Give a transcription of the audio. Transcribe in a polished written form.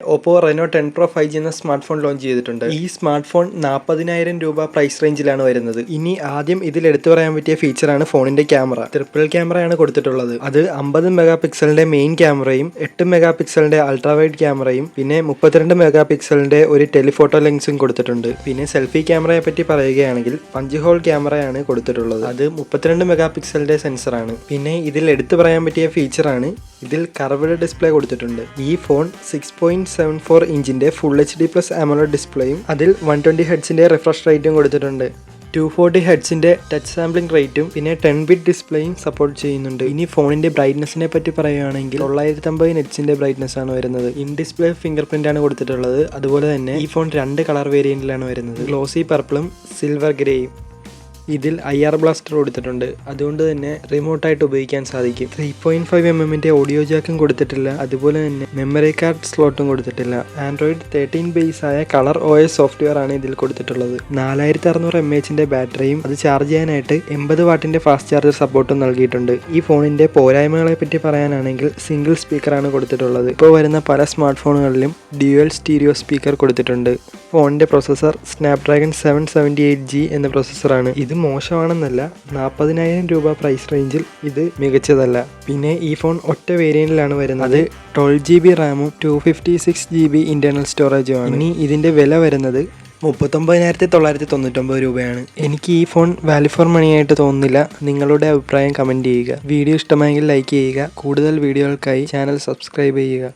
Oppo Reno 10Pro 5G എന്ന smart phone launch ചെയ്തിട്ടുണ്ട്. ഈ സ്മാർട്ട് ഫോൺ 40,000 രൂപ പ്രൈസ് റേഞ്ചിലാണ് വരുന്നത്. ഇനി ആദ്യം ഇതിൽ എടുത്തു പറയാൻ പറ്റിയ ഫീച്ചറാണ് ഫോണിന്റെ ക്യാമറ. ട്രിപ്പിൾ ക്യാമറയാണ് കൊടുത്തിട്ടുള്ളത്. അത് 50 മെഗാ പിക്സലിന്റെ മെയിൻ ക്യാമറയും 8 മെഗാ പിക്സലിന്റെ അൾട്രാ വൈഡ് ക്യാമറയും പിന്നെ 32 മെഗാ പിക്സലിന്റെ ഒരു ടെലിഫോട്ടോ ലെൻസും കൊടുത്തിട്ടുണ്ട്. പിന്നെ സെൽഫി ക്യാമറയെ പറ്റി പറയുകയാണെങ്കിൽ 5 ഹോൾ ക്യാമറയാണ് കൊടുത്തിട്ടുള്ളത്. അത് 32 മെഗാ പിക്സലിന്റെ സെൻസറാണ്. പിന്നെ ഇതിൽ എടുത്തു പറയാൻ പറ്റിയ ഫീച്ചറാണ് ഇതിൽ കർവ്ഡ് ഡിസ്പ്ലേ കൊടുത്തിട്ടുണ്ട്. ഈ ഫോൺ 6.74 ഇഞ്ചിന്റെ ഫുൾ HD+ amoled ഡിസ്പ്ലേയും അതിൽ 120 ഹെർട്സിന്റെ റിഫ്രഷ് റേറ്റും കൊടുത്തിട്ടുണ്ട്. 240 ഹെർട്സിന്റെ ടച്ച് സാമ്പിളിംഗ് റേറ്റും പിന്നെ 10 ബിറ്റ് ഡിസ്പ്ലേയും സപ്പോർട്ട് ചെയ്യുന്നുണ്ട്. ഇനി ഫോണിന്റെ ബ്രൈറ്റ്നസിനെ പറ്റി പറയുകയാണെങ്കിൽ 950 നിറ്റ്സിന്റെ ബ്രൈറ്റ്നസ് ആണ് വരുന്നത്. ഇൻ ഡിസ്പ്ലേ ഫിംഗർ പ്രിന്റ് ആണ് കൊടുത്തിട്ടുള്ളത്. അതുപോലെ തന്നെ ഈ ഫോൺ 2 കളർ വേരിയന്റിലാണ് വരുന്നത്, ഗ്ലോസി പർപ്പിളും സിൽവർ ഗ്രേയും. ഇതിൽ IR ബ്ലാസ്റ്റർ കൊടുത്തിട്ടുണ്ട്, അതുകൊണ്ട് തന്നെ റിമോട്ടായിട്ട് ഉപയോഗിക്കാൻ സാധിക്കും. 3.5mm ഓഡിയോ ജാക്കും കൊടുത്തിട്ടില്ല, അതുപോലെ തന്നെ മെമ്മറി കാർഡ് സ്ലോട്ടും കൊടുത്തിട്ടില്ല. Android 13 ബേസ് ആയ കളർ OS സോഫ്റ്റ്വെയർ ആണ് ഇതിൽ കൊടുത്തിട്ടുള്ളത്. 4600 mAh ബാറ്ററിയും അത് ചാർജ് ചെയ്യാനായിട്ട് 80 വാട്ടിന്റെ ഫാസ്റ്റ് ചാർജർ സപ്പോർട്ടും നൽകിയിട്ടുണ്ട്. ഈ ഫോണിന്റെ പോരായ്മകളെ പറ്റി പറയാനാണെങ്കിൽ സിംഗിൾ സ്പീക്കറാണ് കൊടുത്തിട്ടുള്ളത്. ഇപ്പോൾ വരുന്ന പല സ്മാർട്ട് ഫോണുകളിലും ഡ്യുവൽ സ്റ്റീരിയോ സ്പീക്കർ കൊടുത്തിട്ടുണ്ട്. ഫോണിന്റെ പ്രോസസ്സർ സ്നാപ്ഡ്രാഗൺ 778G എന്ന പ്രോസസ്സറാണ്. ഇത് മോശമാണെന്നല്ല, 40,000 രൂപ പ്രൈസ് റേഞ്ചിൽ ഇത് മികച്ചതല്ല. പിന്നെ ഈ ഫോൺ ഒറ്റ വേരിയന്റിലാണ് വരുന്നത്. 12GB റാമും 256GB ഇന്റർണൽ സ്റ്റോറേജുമാണ്. ഇനി ഇതിന്റെ വില വരുന്നത് 39,999 രൂപയാണ്. എനിക്ക് ഈ ഫോൺ വാല്യൂ ഫോർ മണി ആയിട്ട് തോന്നുന്നില്ല. നിങ്ങളുടെ അഭിപ്രായം കമന്റ് ചെയ്യുക. വീഡിയോ ഇഷ്ടമായെങ്കിൽ ലൈക്ക് ചെയ്യുക. കൂടുതൽ വീഡിയോകൾക്കായി ചാനൽ സബ്സ്ക്രൈബ് ചെയ്യുക.